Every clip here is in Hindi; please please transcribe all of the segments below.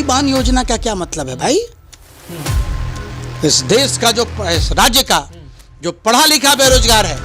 बहन योजना का क्या मतलब है भाई? इस देश का इस राज्य का जो पढ़ा लिखा बेरोजगार है,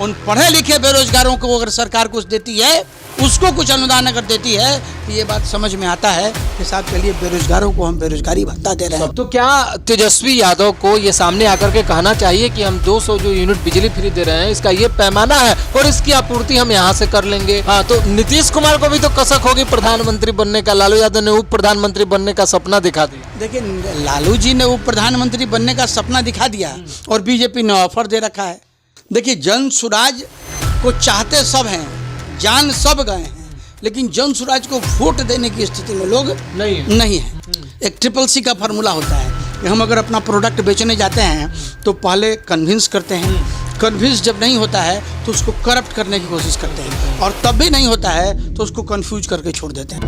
उन पढ़े लिखे बेरोजगारों को अगर सरकार कुछ देती है, उसको कुछ अनुदान अगर देती है, तो ये बात समझ में आता है कि साहब चलिए बेरोजगारों को हम बेरोजगारी भत्ता दे रहे हैं। तो क्या तेजस्वी यादव को ये सामने आकर के कहना चाहिए कि हम 200 जो यूनिट बिजली फ्री दे रहे हैं, इसका ये पैमाना है और इसकी आपूर्ति हम यहाँ से कर लेंगे? हाँ, तो नीतीश कुमार को भी तो कसक होगी प्रधानमंत्री बनने का। लालू यादव ने उप प्रधानमंत्री बनने का सपना दिखा दिया। देखिए, लालू जी ने उप प्रधानमंत्री बनने का सपना दिखा दिया और बीजेपी ने ऑफर दे रखा है। देखिए, जन स्वराज को चाहते सब हैं, जान सब गए हैं, लेकिन जन स्वराज को वोट देने की स्थिति में लोग नहीं है। एक CCC का फार्मूला होता है कि हम अगर अपना प्रोडक्ट बेचने जाते हैं तो पहले कन्विंस करते हैं, कन्विंस जब नहीं होता है तो उसको करप्ट करने की कोशिश करते हैं, और तब भी नहीं होता है तो उसको कंफ्यूज करके छोड़ देते हैं।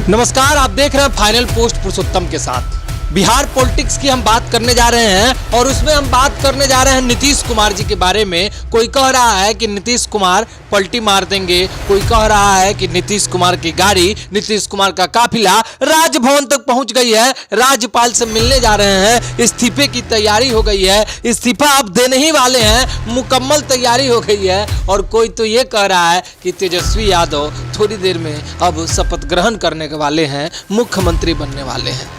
नमस्कार, आप देख रहे हैं फाइनल पोस्ट पुरुषोत्तम के साथ। बिहार पॉलिटिक्स की हम बात करने जा रहे हैं और उसमें हम बात करने जा रहे हैं नीतीश कुमार जी के बारे में। कोई कह रहा है कि नीतीश कुमार पलटी मार देंगे, कोई कह रहा है कि नीतीश कुमार की गाड़ी, नीतीश कुमार का काफिला राजभवन तक पहुंच गई है, राज्यपाल से मिलने जा रहे हैं, इस्तीफे की तैयारी हो गई है, इस्तीफा अब देने ही वाले हैं, मुकम्मल तैयारी हो गई है। और कोई तो ये कह रहा है कि तेजस्वी यादव थोड़ी देर में अब शपथ ग्रहण करने वाले हैं, मुख्यमंत्री बनने वाले हैं।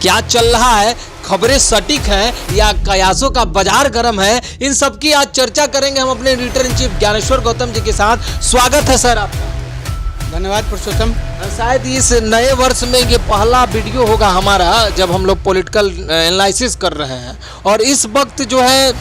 क्या चल रहा है, खबरें सटीक हैं या कयासों का बाजार गर्म है, इन सब की आज चर्चा करेंगे हम अपने editor in chief Gyaneshwar Gautam ji के साथ। स्वागत है सर आपका। धन्यवाद पुरुषोत्तम। शायद इस नए वर्ष में ये पहला वीडियो होगा हमारा जब हम लोग पॉलिटिकल एनालिसिस कर रहे हैं, और इस वक्त जो है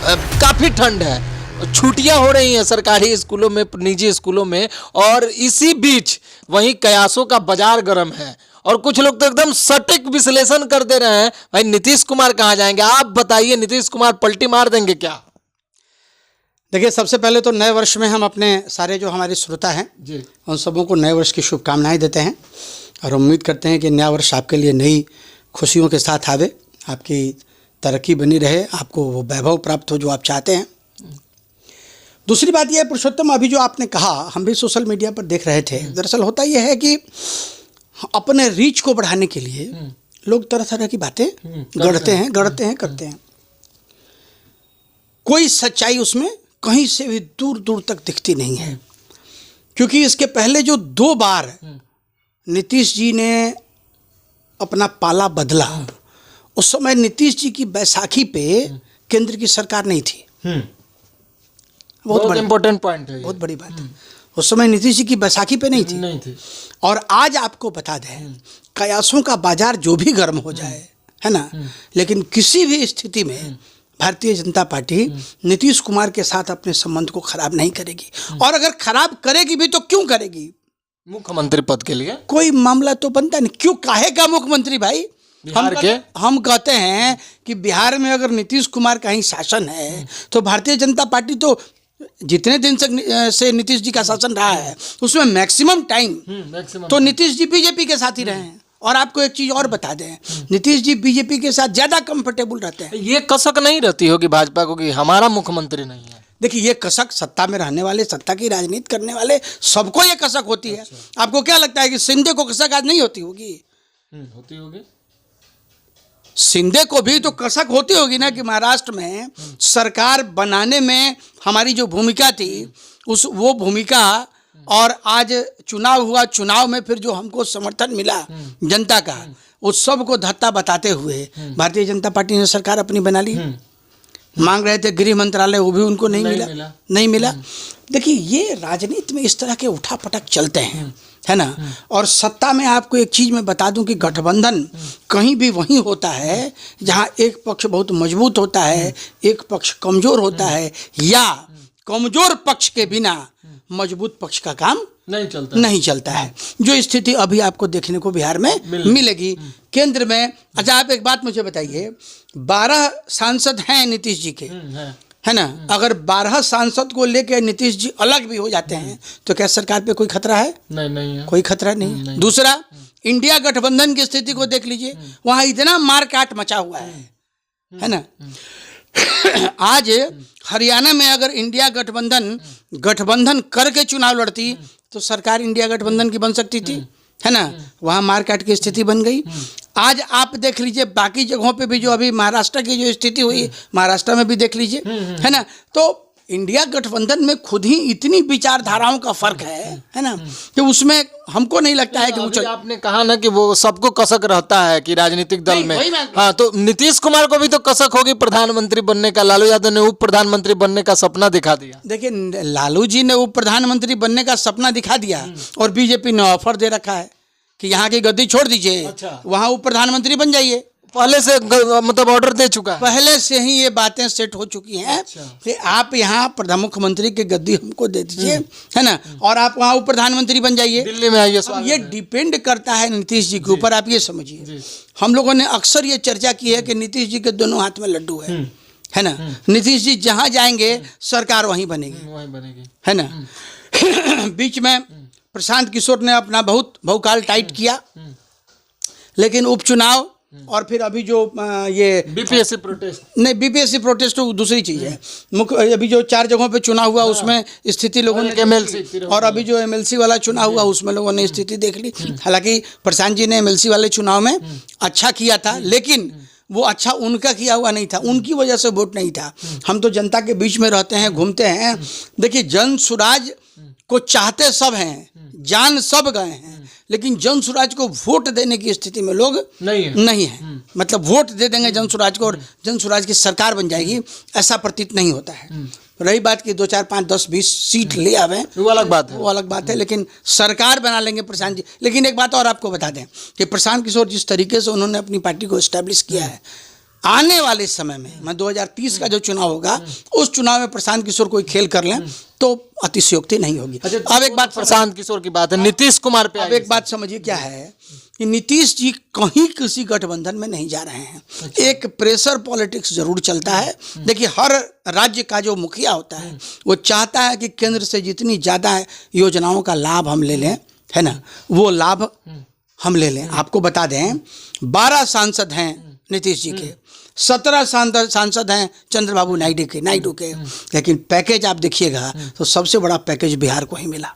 काफ़ी ठंड है, छुट्टियां हो रही हैं सरकारी स्कूलों में, निजी स्कूलों में, और इसी बीच वहीं कयासों का बाजार गर्म है और कुछ लोग तो एकदम सटीक विश्लेषण कर दे रहे हैं, भाई नीतीश कुमार कहाँ जाएंगे? आप बताइए, नीतीश कुमार पलटी मार देंगे क्या? देखिए, सबसे पहले तो नए वर्ष में हम अपने सारे जो हमारे श्रोता हैं जी, उन सबों को नए वर्ष की शुभकामनाएं देते हैं और उम्मीद करते हैं कि नया वर्ष आपके लिए नई खुशियों के साथ आवे, आपकी तरक्की बनी रहे, आपको वो वैभव प्राप्त हो जो आप चाहते हैं। दूसरी बात यह है पुरुषोत्तम, अभी जो आपने कहा, हम भी सोशल मीडिया पर देख रहे थे। दरअसल होता यह है कि अपने रीच को बढ़ाने के लिए लोग तरह तरह की बातें गढ़ते हैं, करते हैं। कोई सच्चाई उसमें कहीं से भी दूर दूर तक दिखती नहीं है, क्योंकि इसके पहले जो 2 बार नीतीश जी ने अपना पाला बदला, उस समय नीतीश जी की बैसाखी पे केंद्र की सरकार नहीं थी। बहुत इंपॉर्टेंट पॉइंट है, बहुत बड़ी बात है। उस समय नीतीश जी की बैसाखी पे नहीं थी। और आज आपको बता दें, कयासों का बाजार जो भी गर्म हो जाए, है ना, लेकिन किसी भी स्थिति में भारतीय जनता पार्टी नीतीश कुमार के साथ अपने संबंध को खराब नहीं करेगी। और अगर खराब करेगी भी तो क्यों करेगी? मुख्यमंत्री पद के लिए कोई मामला तो बनता नहीं। क्यों, काहे का मुख्यमंत्री भाई? हम कहते हैं कि बिहार में अगर नीतीश कुमार का ही शासन है तो भारतीय जनता पार्टी तो जितने दिन से नीतीश जी का शासन रहा है उसमें मैक्सिमम टाइम तो नीतीश जी बीजेपी के साथ ही रहे हैं। और आपको एक चीज और बता दें, नीतीश जी बीजेपी के साथ ज्यादा कंफर्टेबल रहते हैं। ये कसक नहीं रहती होगी भाजपा को कि हमारा मुख्यमंत्री नहीं है? देखिए, ये कसक सत्ता में रहने वाले, सत्ता की राजनीति करने वाले सबको ये कसक होती है। आपको क्या लगता है कि शिंदे को कसक आज नहीं होती होगी? होती होगी। शिंदे को भी तो कसक होती होगी ना कि महाराष्ट्र में सरकार बनाने में हमारी जो भूमिका थी, वो भूमिका, और आज चुनाव हुआ, चुनाव में फिर जो हमको समर्थन मिला जनता का, उस सब को धत्ता बताते हुए भारतीय जनता पार्टी ने सरकार अपनी बना ली। मांग रहे थे गृह मंत्रालय, वो भी उनको नहीं मिला। देखिए, ये राजनीति में इस तरह के उठापटक चलते हैं, है ना। और सत्ता में आपको एक चीज मैं बता दूं कि गठबंधन कहीं भी वहीं होता है जहां एक पक्ष बहुत मजबूत होता है, एक पक्ष कमजोर होता है, या कमजोर पक्ष के बिना मजबूत पक्ष का काम नहीं चलता है। जो स्थिति अभी आपको देखने को बिहार में मिलेगी केंद्र में। अच्छा, आप एक बात मुझे बताइए, 12 सांसद हैं नीतीश जी के, है ना। अगर 12 सांसद को लेकर नीतीश जी अलग भी हो जाते हैं तो क्या सरकार पे कोई खतरा है? नहीं है, कोई खतरा नहीं है। दूसरा, इंडिया गठबंधन की स्थिति को देख लीजिए, वहां इतना मारकाट मचा हुआ है ना। आज हरियाणा में अगर इंडिया गठबंधन करके चुनाव लड़ती तो सरकार इंडिया गठबंधन की बन सकती थी? है ना, वहाँ मारकाट की स्थिति बन गई। आज आप देख लीजिए बाकी जगहों पे भी जो अभी महाराष्ट्र की जो स्थिति हुई, महाराष्ट्र में भी देख लीजिए, है ना। तो इंडिया गठबंधन में खुद ही इतनी विचारधाराओं का फर्क है ना, कि उसमें हमको नहीं लगता है कि वो आपने कहा ना कि वो सबको कसक रहता है कि राजनीतिक दल में, हाँ, तो नीतीश कुमार को भी तो कसक होगी प्रधानमंत्री बनने का। लालू यादव ने उप प्रधानमंत्री बनने का सपना दिखा दिया। देखिए, लालू जी ने उप प्रधानमंत्री बनने का सपना दिखा दिया और बीजेपी ने ऑफर दे रखा है कि यहाँ की गद्दी छोड़ दीजिए, अच्छा, वहाँ उप प्रधानमंत्री बन जाइए। पहले से मतलब ऑर्डर दे चुका है, पहले से ही ये बातें सेट हो चुकी हैं। अच्छा। कि आप यहाँ प्रधान मुख्यमंत्री की गद्दी हमको दे दीजिए, है ना, और आप वहाँ उप प्रधानमंत्री बन जाइए, दिल्ली में आइए। अब ये डिपेंड करता है नीतीश जी के ऊपर। आप ये समझिए, हम लोगों ने अक्सर ये चर्चा की है कि नीतीश जी के दोनों हाथ में लड्डू है ना। नीतीश जी जहाँ जाएंगे सरकार वहीं बनेगी, है ना। बीच में प्रशांत किशोर ने अपना बहुत बहुकाल टाइट किया, लेकिन उपचुनाव और फिर अभी जो ये बीपीएससी प्रोटेस्ट, नहीं, बीपीएससी प्रोटेस्ट तो दूसरी चीज़ है। मुख्य अभी जो 4 जगहों पे चुनाव हुआ उसमें स्थिति लोगों ने एमएलसी, और अभी जो एमएलसी वाला चुनाव हुआ उसमें लोगों ने स्थिति देख ली। हालांकि प्रशांत जी ने एमएलसी वाले चुनाव में अच्छा किया था, लेकिन वो अच्छा उनका किया हुआ नहीं था, उनकी वजह से वोट नहीं था। हम तो जनता के बीच में रहते हैं, घूमते हैं। देखिए, जन सुराज को चाहते सब हैं, जान सब गए हैं, लेकिन जन सुराज को वोट देने की स्थिति में लोग नहीं है। मतलब वोट दे देंगे जन सुराज को और जन सुराज की सरकार बन जाएगी, ऐसा प्रतीत नहीं होता है। रही बात कि 2, 4, 5, 10, 20 सीट ले आवे, वो अलग बात है, लेकिन सरकार बना लेंगे प्रशांत जी। लेकिन एक बात और आपको बता दें कि प्रशांत किशोर जिस तरीके से उन्होंने अपनी पार्टी को एस्टेब्लिश किया है, आने वाले समय में 2030 का जो चुनाव होगा उस चुनाव में प्रशांत किशोर कोई खेल कर लें तो अतिशयोक्ति नहीं होगी। अच्छा, अब एक बात प्रशांत किशोर की बात है, नीतीश कुमार पे अब एक बात समझिए क्या है कि नीतीश जी कहीं किसी गठबंधन में नहीं जा रहे हैं। एक प्रेशर पॉलिटिक्स जरूर चलता है। देखिए, हर राज्य का जो मुखिया होता है वो चाहता है कि केंद्र से जितनी ज़्यादा योजनाओं का लाभ हम ले लें, है ना, वो लाभ हम ले लें। आपको बता दें 12 सांसद हैं नीतीश जी के, 17 सांसद हैं चंद्रबाबू नायडू के, लेकिन पैकेज आप देखिएगा तो सबसे बड़ा पैकेज बिहार को ही मिला,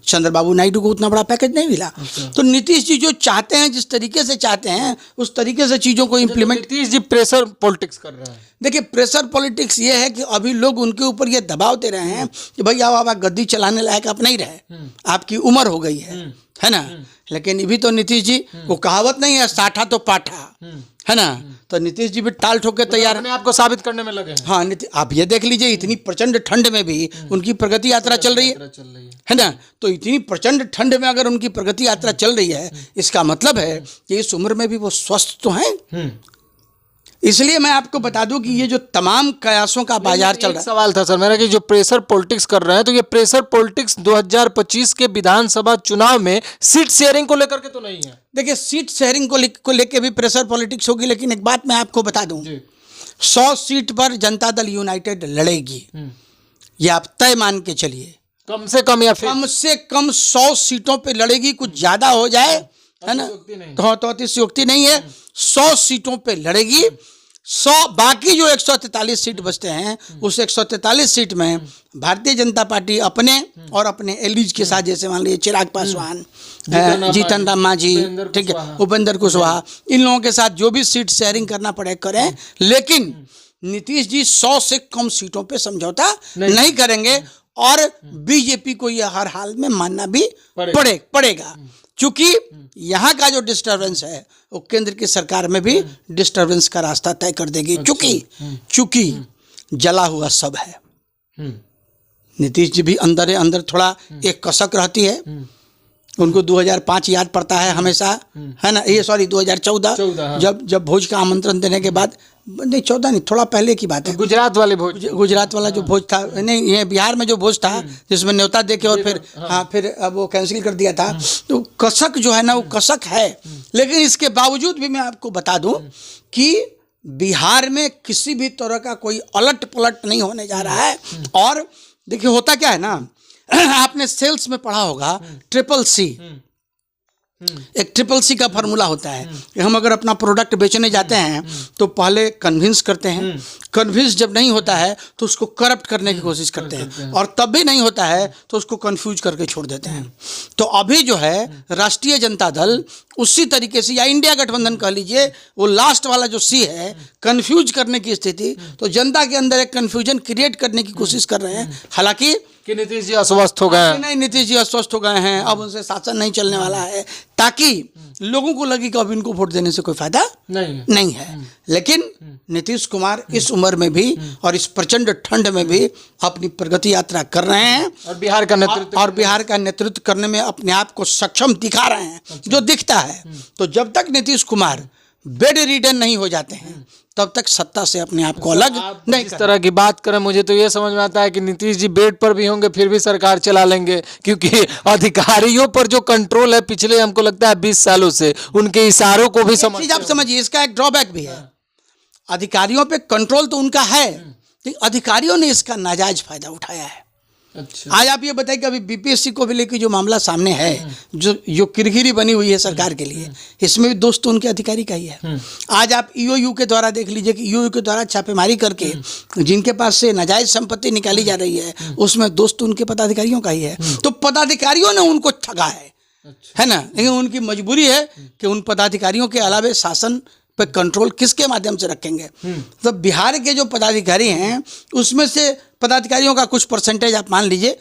चंद्रबाबू नायडू को उतना बड़ा पैकेज नहीं मिला। तो नीतीश जी जो चाहते हैं, जिस तरीके से चाहते हैं उस तरीके से चीज़ों को implement. Nitish ji pressure politics कर रहे हैं। देखिए, प्रेशर पॉलिटिक्स ये है कि अभी लोग उनके ऊपर ये दबाव दे रहे हैं कि भैया आप गद्दी चलाने लायक आप नहीं रहे, आपकी उम्र हो गई है ना। लेकिन ये भी तो नीतीश जी, वो कहावत नहीं है, साठा तो पाठा, है ना। तो नीतीश जी भी टाल ठोक के तैयार अपने आप को साबित करने में लगे हैं। हाँ, आप ये देख लीजिए, इतनी प्रचंड ठंड में भी उनकी प्रगति यात्रा चल रही है ना। तो इतनी प्रचंड ठंड में अगर उनकी प्रगति यात्रा चल रही है, इसका मतलब है कि इस उम्र में भी वो स्वस्थ तो हैं। इसलिए मैं आपको बता दूं कि ये जो तमाम कयासों का बाजार चल रहा है। सवाल था सर मेरा कि जो प्रेशर पॉलिटिक्स कर रहे हैं, तो ये प्रेशर पॉलिटिक्स 2025 के विधानसभा चुनाव में सीट शेयरिंग को लेकर के तो नहीं है। देखिए, सीट शेयरिंग को लेकर भी प्रेशर पॉलिटिक्स होगी, लेकिन एक बात मैं आपको बता दूं, 100 सीट पर जनता दल यूनाइटेड लड़ेगी, ये आप तय मान के चलिए। कम से कम या फिर कम से कम 100 सीटों पे लड़ेगी। कुछ ज्यादा हो जाए, है ना, तो अतिशयोक्ति नहीं है। 100 सीटों पे लड़ेगी। 100 बाकी जो 143 सीट बचते हैं, उस 143 सीट में भारतीय जनता पार्टी अपने और अपने एलीज के साथ, जैसे मान लीजिए चिराग पासवान, जीतन राम मांझी, ठीक है, उपेंद्र कुशवाहा, इन लोगों के साथ जो भी सीट शेयरिंग करना पड़े करें, लेकिन नीतीश जी 100 से कम सीटों पे समझौता नहीं करेंगे और बीजेपी को यह हर हाल में मानना भी पड़ेगा। क्योंकि यहाँ का जो डिस्टर्बेंस है वो केंद्र की सरकार में भी डिस्टर्बेंस का रास्ता तय कर देगी। चूंकि जला हुआ सब है। नीतीश जी भी अंदर थोड़ा एक कसक रहती है। उनको 2005 याद पड़ता है हमेशा, है ना, ये 2014 जब भोज का आमंत्रण देने के बाद, नहीं 14 नहीं, थोड़ा पहले की बात है, गुजरात वाला जो भोज था, नहीं ये बिहार में जो भोज था जिसमें न्योता देके और फिर फिर अब वो कैंसिल कर दिया था। तो कसक जो है ना, वो कसक है। लेकिन इसके बावजूद भी मैं आपको बता दूं कि बिहार में किसी भी तरह का कोई अलट पलट नहीं होने जा रहा है। और देखिए होता क्या है ना, आपने सेल्स में पढ़ा होगा, ट्रिपल सी, एक ट्रिपल सी का फॉर्मूला होता है कि हम अगर अपना प्रोडक्ट बेचने जाते हैं तो पहले कन्विंस करते हैं, कन्विंस जब नहीं होता है तो उसको करप्ट करने की कोशिश करते हैं, और तब भी नहीं होता है तो उसको कंफ्यूज करके छोड़ देते हैं। तो अभी जो है राष्ट्रीय जनता दल उसी तरीके से, या इंडिया गठबंधन कह लीजिए, वो लास्ट वाला जो सी है, कंफ्यूज करने की स्थिति, तो जनता के अंदर एक कंफ्यूजन क्रिएट करने की कोशिश कर रहे हैं। हालांकि कि नीतीश जी अस्वस्थ हो गए हैं, नहीं, नीतीश जी अस्वस्थ हो गए हैं, अब उनसे शासन नहीं चलने वाला है, ताकि लोगों को लगे कि अब इनको वोट देने से कोई फायदा नहीं है। लेकिन नीतीश कुमार इस उम्र में भी और इस प्रचंड ठंड में भी अपनी प्रगति यात्रा कर रहे हैं, और बिहार का नेतृत्व करने में अपने आप को सक्षम दिखा रहे हैं, जो दिखता है। तो जब तक नीतीश कुमार बेड रिडन नहीं हो जाते हैं तब तक सत्ता से अपने आप को अलग नहीं। इस तरह की बात करें, मुझे तो ये समझ में आता है कि नीतीश जी बेड पर भी होंगे फिर भी सरकार चला लेंगे, क्योंकि अधिकारियों पर जो कंट्रोल है पिछले हमको लगता है 20 सालों से, उनके इशारों को भी समझ, आप समझिए, इसका एक ड्रॉबैक भी है। अधिकारियों पे कंट्रोल तो उनका है, लेकिन अधिकारियों ने इसका नाजायज फायदा उठाया है। अच्छा। आज आप ये बताइए कि अभी बीपीएससी को भी लेकर जो मामला सामने है, जो किरकिरी बनी हुई है सरकार के लिए, इसमें भी दोस्त उनके अधिकारी का ही है। आज आप ईओयू के द्वारा देख लीजिए कि ईओयू के द्वारा छापेमारी करके जिनके पास से नाजायज संपत्ति निकाली जा रही है, उसमें दोस्त उनके पदाधिकारियों का ही है। तो पदाधिकारियों ने उनको ठगा है ना, लेकिन उनकी मजबूरी है कि उन पदाधिकारियों के अलावा शासन पे कंट्रोल किसके माध्यम से रखेंगे। तो बिहार के जो पदाधिकारी हैं उसमें से पदाधिकारियों का कुछ परसेंटेज आप मान लीजिए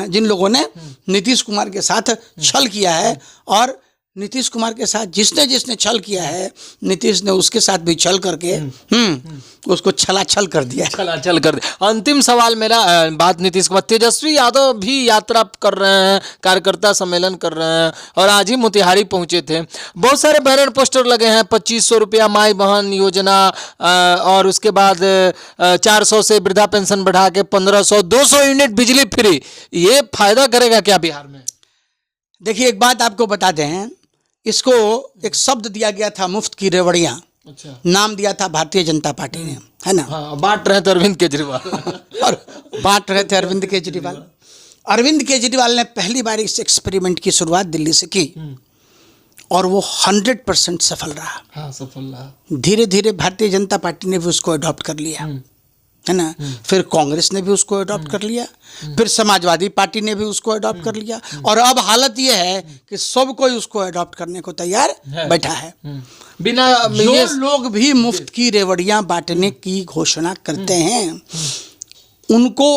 जिन लोगों ने नीतीश कुमार के साथ छल किया है, और नीतीश कुमार के साथ जिसने छल किया है, नीतीश ने उसके साथ भी छल करके उसको छलाछल कर दिया। अंतिम सवाल मेरा, बात नीतीश कुमार, तेजस्वी यादव भी यात्रा कर रहे हैं, कार्यकर्ता सम्मेलन कर रहे हैं, और आज ही मोतिहारी पहुंचे थे। बहुत सारे बैनर पोस्टर लगे हैं, 2500 रुपया माई बहन योजना, और उसके बाद 400 से वृद्धा पेंशन बढ़ा के 1500, 200 यूनिट बिजली फ्री। ये फायदा करेगा क्या बिहार में? देखिए, एक बात आपको बता दें, इसको एक शब्द दिया गया था, मुफ्त की रेवड़ियाँ। अच्छा। नाम दिया था भारतीय जनता पार्टी ने, है ना। हाँ, बांट रहे थे अरविंद केजरीवाल और बांट रहे थे अरविंद केजरीवाल। अरविंद केजरीवाल ने पहली बार इस एक्सपेरिमेंट की शुरुआत दिल्ली से की, और वो 100% सफल रहा। हाँ, सफल रहा। धीरे धीरे भारतीय जनता पार्टी ने भी उसको अडॉप्ट कर लिया, है ना। फिर कांग्रेस ने भी उसको अडॉप्ट कर लिया, फिर समाजवादी पार्टी ने भी उसको अडॉप्ट कर लिया, और अब हालत ये है कि सब कोई उसको अडॉप्ट करने को तैयार बैठा है। बिना जो लोग भी मुफ्त की रेवड़ियां बांटने की घोषणा करते हैं, उनको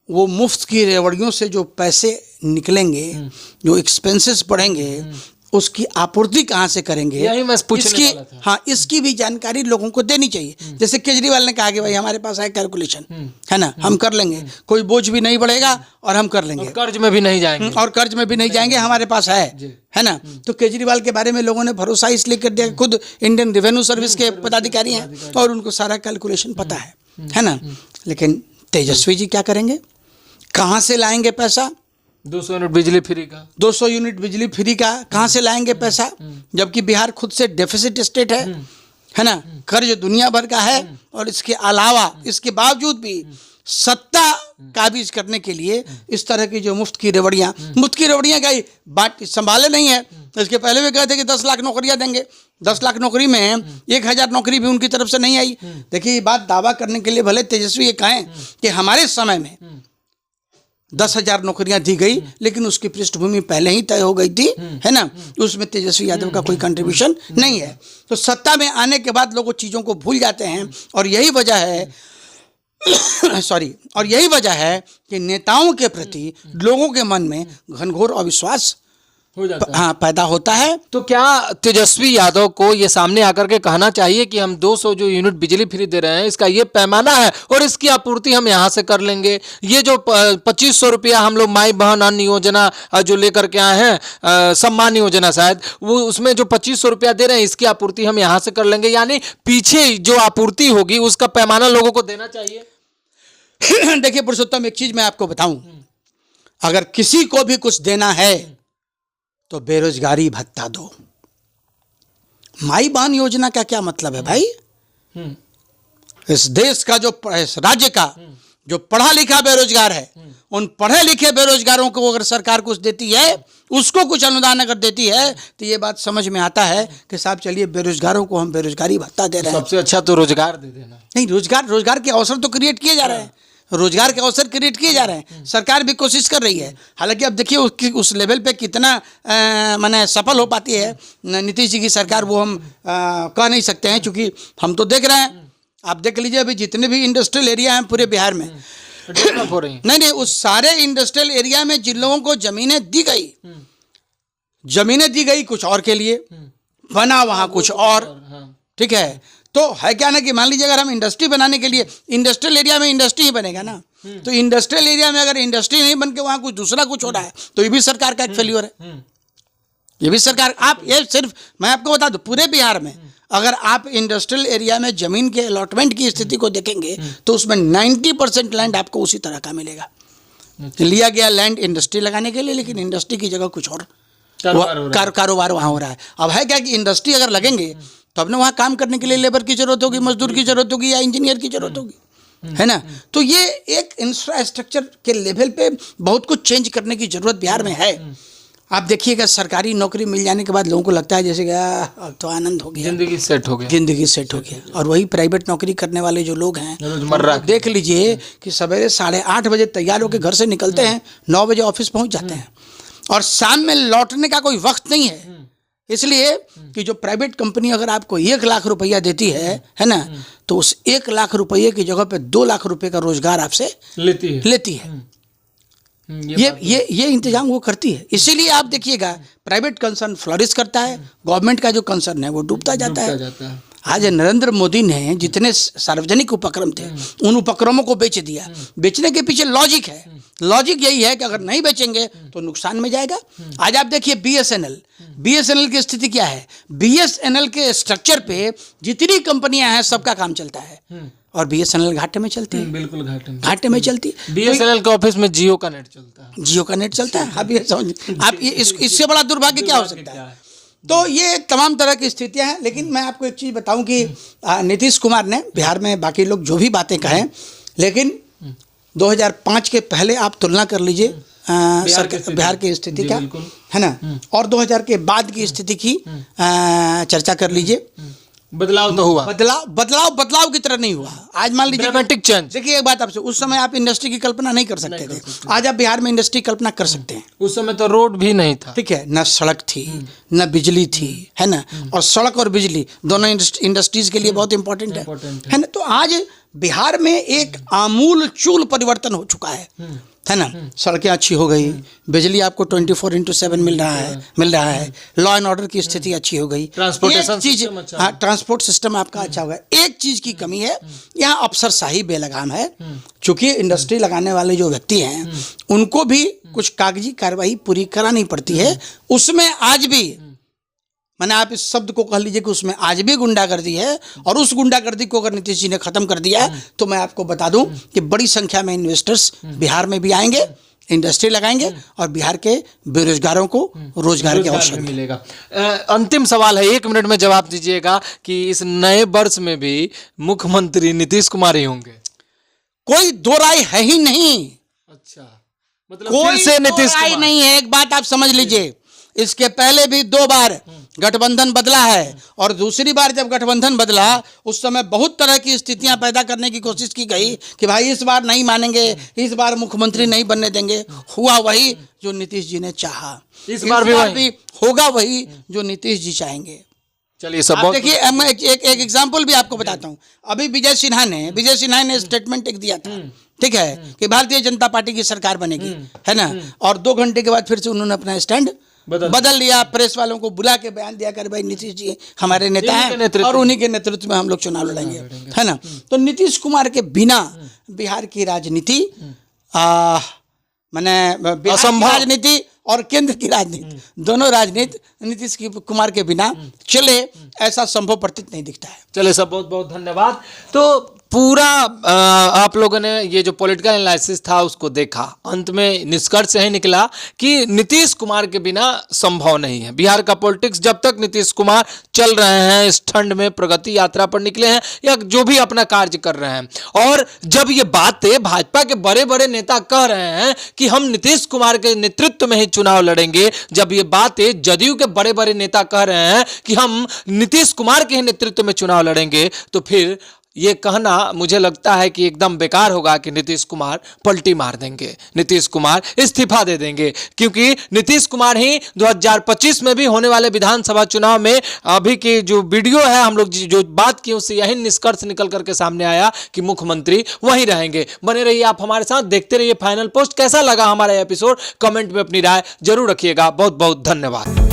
वो मुफ्त की रेवड़ियों से जो पैसे निकलेंगे, जो एक्सपेंसेस बढ़ेंगे, उसकी आपूर्ति कहाँ से करेंगे, यही मैं पूछने वाला था। हाँ, इसकी भी जानकारी लोगों को देनी चाहिए। जैसे केजरीवाल ने कहा कि भाई हमारे पास है कैलकुलेशन, है ना, हम कर लेंगे, कोई बोझ भी नहीं बढ़ेगा और हम कर लेंगे, कर्ज में भी नहीं जाएंगे, हमारे पास है ना। तो केजरीवाल के बारे में लोगों ने भरोसा इसलिए कर दिया, खुद इंडियन रेवेन्यू सर्विस के पदाधिकारी हैं और उनको सारा कैलकुलेशन पता है ना। लेकिन तेजस्वी जी क्या करेंगे, कहाँ से लाएंगे पैसा? 200 यूनिट बिजली फ्री का, 200 यूनिट बिजली फ्री का कहाँ से लाएंगे पैसा, जबकि बिहार खुद से डेफिसिट स्टेट है ना, कर्ज दुनिया भर का है, और इसके अलावा, इसके बावजूद भी सत्ता काबिज करने के लिए इस तरह की जो मुफ्त की रेवड़ियाँ का ही बात संभाले नहीं है। इसके पहले भी कहते कि 10 लाख नौकरियाँ देंगे, 10 लाख नौकरी में 1000 नौकरी भी उनकी तरफ से नहीं आई। देखिए, ये बात दावा करने के लिए भले तेजस्वी ये कहें कि हमारे समय में 10,000 नौकरियां दी गई, लेकिन उसकी पृष्ठभूमि पहले ही तय हो गई थी, है ना, उसमें तेजस्वी यादव का कोई कंट्रीब्यूशन नहीं है। तो सत्ता में आने के बाद लोग चीज़ों को भूल जाते हैं, और यही वजह है और यही वजह है कि नेताओं के प्रति लोगों के मन में घनघोर अविश्वास हो जाता है। हाँ, पैदा होता है। तो क्या तेजस्वी यादव को ये सामने आकर के कहना चाहिए कि हम 200 जो यूनिट बिजली फ्री दे रहे हैं, इसका ये पैमाना है और इसकी आपूर्ति हम यहाँ से कर लेंगे। ये जो 2500 रुपया हम लोग माई बहन अन्न योजना जो लेकर के आए हैं, सम्मान योजना शायद, वो उसमें जो 2500 रुपया दे रहे हैं, इसकी आपूर्ति हम यहाँ से कर लेंगे। यानी पीछे जो आपूर्ति होगी उसका पैमाना लोगों को देना चाहिए। देखिए पुरुषोत्तम, एक चीज मैं आपको बताऊं, अगर किसी को भी कुछ देना है तो बेरोजगारी भत्ता दो। माई बहन योजना का क्या मतलब है भाई? इस देश का, जो इस राज्य का जो पढ़ा लिखा बेरोजगार है, उन पढ़े लिखे बेरोजगारों को अगर सरकार कुछ देती है, उसको कुछ अनुदान अगर देती है, तो ये बात समझ में आता है कि साहब चलिए बेरोजगारों को हम बेरोजगारी भत्ता दे रहे हैं। सबसे अच्छा तो रोजगार दे देना। नहीं, रोजगार के अवसर तो क्रिएट किए जा रहे हैं, रोजगार के अवसर क्रिएट किए जा रहे हैं, सरकार भी कोशिश कर रही है। हालांकि अब देखिए उस लेवल पे कितना माने सफल हो पाती है नीतीश जी की सरकार, वो हम कह नहीं सकते हैं, क्योंकि हम तो देख रहे हैं। आप देख लीजिए अभी जितने भी इंडस्ट्रियल एरिया हैं पूरे बिहार में डेवलप हो रही हैं। नहीं, उस सारे इंडस्ट्रियल एरिया में जिन लोगों को जमीनें दी गई कुछ और के लिए, बना वहाँ कुछ और, ठीक है। तो है क्या ना कि मान लीजिए अगर हम इंडस्ट्री बनाने के लिए, इंडस्ट्रियल एरिया में इंडस्ट्री ही बनेगा ना, तो इंडस्ट्रियल एरिया में अगर इंडस्ट्री नहीं बन के वहाँ कुछ दूसरा कुछ हो रहा है, तो ये भी सरकार का एक फेल्यूर है। ये भी सरकार, आप ये सिर्फ मैं आपको बता दूं, पूरे बिहार में अगर आप इंडस्ट्रियल एरिया में जमीन के अलॉटमेंट की स्थिति को देखेंगे तो उसमें 90% लैंड आपको उसी तरह का मिलेगा। लिया गया लैंड इंडस्ट्री लगाने के लिए, लेकिन इंडस्ट्री की जगह कुछ और कारोबार वहाँ हो रहा है। अब है क्या कि इंडस्ट्री अगर लगेंगे तो अपने वहाँ काम करने के लिए लेबर की जरूरत होगी, मजदूर की जरूरत होगी, या इंजीनियर की जरूरत होगी, है ना। तो ये एक इंफ्रास्ट्रक्चर के लेवल पे बहुत कुछ चेंज करने की जरूरत बिहार में है। आप देखिएगा सरकारी नौकरी मिल जाने के बाद लोगों को लगता है जैसे कि अब तो आनंद हो गया, जिंदगी सेट हो गया। और वही प्राइवेट नौकरी करने वाले जो लोग हैं रोजमर्रा देख लीजिए कि सवेरे 8:30 बजे तैयार होकर घर से निकलते हैं, 9 बजे ऑफिस पहुंच जाते हैं, और शाम में लौटने का कोई वक्त नहीं है। इसलिए कि जो प्राइवेट कंपनी अगर आपको 1 लाख रुपया देती है ना, तो उस 1 लाख रुपये की जगह पे 2 लाख रुपए का रोजगार आपसे लेती है। ये इंतजाम वो करती है। इसीलिए आप देखिएगा प्राइवेट कंसर्न फ्लरिश करता है, गवर्नमेंट का जो कंसर्न है वो डूबता जाता है। आज नरेंद्र मोदी ने जितने सार्वजनिक उपक्रम थे उन उपक्रमों को बेच दिया। बेचने के पीछे लॉजिक है, लॉजिक यही है कि अगर नहीं बेचेंगे तो नुकसान में जाएगा। आज आप देखिए बीएसएनएल की स्थिति क्या है। बीएसएनएल के स्ट्रक्चर पे जितनी कंपनियां हैं सबका काम चलता है, और बीएसएनएल घाटे में चलती है, बिल्कुल घाटे में चलती है। बीएसएनएल के ऑफिस में जियो का नेट चलता है। आप ये समझ, आप इससे बड़ा दुर्भाग्य क्या हो सकता है। तो ये तमाम तरह की स्थितियां हैं। लेकिन मैं आपको एक चीज़ बताऊं कि नीतीश कुमार ने बिहार में, बाकी लोग जो भी बातें कहें, लेकिन 2005 के पहले आप तुलना कर लीजिए बिहार की स्थिति का, है ना, और 2000 के बाद की स्थिति की चर्चा कर लीजिए। बदलाव तो हुआ, बदलाव की तरह नहीं हुआ। आज मान लीजिए ड्रामेटिक चेंज। देखिए एक बात आपसे, उस समय आप इंडस्ट्री की कल्पना नहीं कर सकते थे, आज आप बिहार में इंडस्ट्री की कल्पना कर सकते हैं। उस समय तो रोड भी नहीं था, ठीक है, न सड़क थी न बिजली थी, है ना, और सड़क और बिजली दोनों इंडस्ट्रीज के लिए बहुत इंपॉर्टेंट है ना। तो आज बिहार में एक आमूल चूल परिवर्तन हो चुका है ना। सड़कें अच्छी हो गई, बिजली आपको 24/7 मिल रहा है, लॉ एंड ऑर्डर की स्थिति अच्छी हो गई, ट्रांसपोर्ट सिस्टम आपका अच्छा हो गया। एक चीज की कमी है, यहाँ अफसरशाही बेलगाम है। चूंकि इंडस्ट्री लगाने वाले जो व्यक्ति हैं उनको भी कुछ कागजी कार्रवाई पूरी करानी पड़ती है। उसमें आज भी, मैंने आप इस शब्द को कह लीजिए कि उसमें आज भी गुंडागर्दी है, और उस गुंडागर्दी को अगर नीतीश जी ने खत्म कर दिया तो मैं आपको बता दूं कि बड़ी संख्या में इन्वेस्टर्स बिहार में भी आएंगे, इंडस्ट्री लगाएंगे, और बिहार के बेरोजगारों को रोजगार के अवसर मिलेगा। अंतिम सवाल है, 1 मिनट में जवाब दीजिएगा कि इस नए वर्ष में भी मुख्यमंत्री नीतीश कुमार ही होंगे? कोई दो राय है ही नहीं। अच्छा, मतलब कोई से नीतीश कुमार नहीं है। एक बात आप समझ लीजिए, इसके पहले भी 2 बार गठबंधन बदला है, और दूसरी बार जब गठबंधन बदला उस समय बहुत तरह की स्थितियां पैदा करने की कोशिश की गई कि भाई इस बार नहीं मानेंगे, इस बार मुख्यमंत्री नहीं बनने देंगे। हुआ वही जो नीतीश जी ने चाहा, इस बार भी होगा वही जो नीतीश जी चाहेंगे। चलिए सब देखिए, मैं एक एग्जाम्पल भी आपको बताता हूँ। अभी विजय सिन्हा ने स्टेटमेंट एक दिया था, ठीक है, कि भारतीय जनता पार्टी की सरकार बनेगी, है ना, और 2 घंटे के बाद फिर से उन्होंने अपना स्टैंड बदल लिया। प्रेस वालों को बुला के बयान दिया कर भाई नीतीश जी हमारे नेता हैं और उन्हीं के नेतृत्व में हम लोग चुनाव लड़ेंगे, है ना। तो नीतीश कुमार के बिना बिहार की राजनीति, माने असंभव राजनीति और केंद्र की राजनीति, दोनों राजनीति नीतीश कुमार के बिना चले, ऐसा संभव प्रतीत नहीं दिखता है। चले सब, बहुत बहुत धन्यवाद। तो पूरा आप लोगों ने ये जो पॉलिटिकल एनालिसिस था उसको देखा, अंत में निष्कर्ष यही निकला कि नीतीश कुमार के बिना संभव नहीं है बिहार का पॉलिटिक्स। जब तक नीतीश कुमार चल रहे हैं, इस ठंड में प्रगति यात्रा पर निकले हैं या जो भी अपना कार्य कर रहे हैं, और जब ये बातें भाजपा के बड़े बड़े नेता कह रहे हैं कि हम नीतीश कुमार के नेतृत्व में ही चुनाव लड़ेंगे, जब ये बातें जदयू के बड़े बड़े नेता कह रहे हैं कि हम नीतीश कुमार के ही नेतृत्व में चुनाव लड़ेंगे, तो फिर ये कहना मुझे लगता है कि एकदम बेकार होगा कि नीतीश कुमार पलटी मार देंगे, नीतीश कुमार इस्तीफा दे देंगे, क्योंकि नीतीश कुमार ही 2025 में भी होने वाले विधानसभा चुनाव में अभी की जो वीडियो है हम लोग जो बात की उससे यही निष्कर्ष निकल करके सामने आया कि मुख्यमंत्री वहीं रहेंगे। बने रहिए आप हमारे साथ, देखते रहिए फाइनल पोस्ट। कैसा लगा हमारा एपिसोड कमेंट में अपनी राय जरूर रखिएगा। बहुत बहुत धन्यवाद।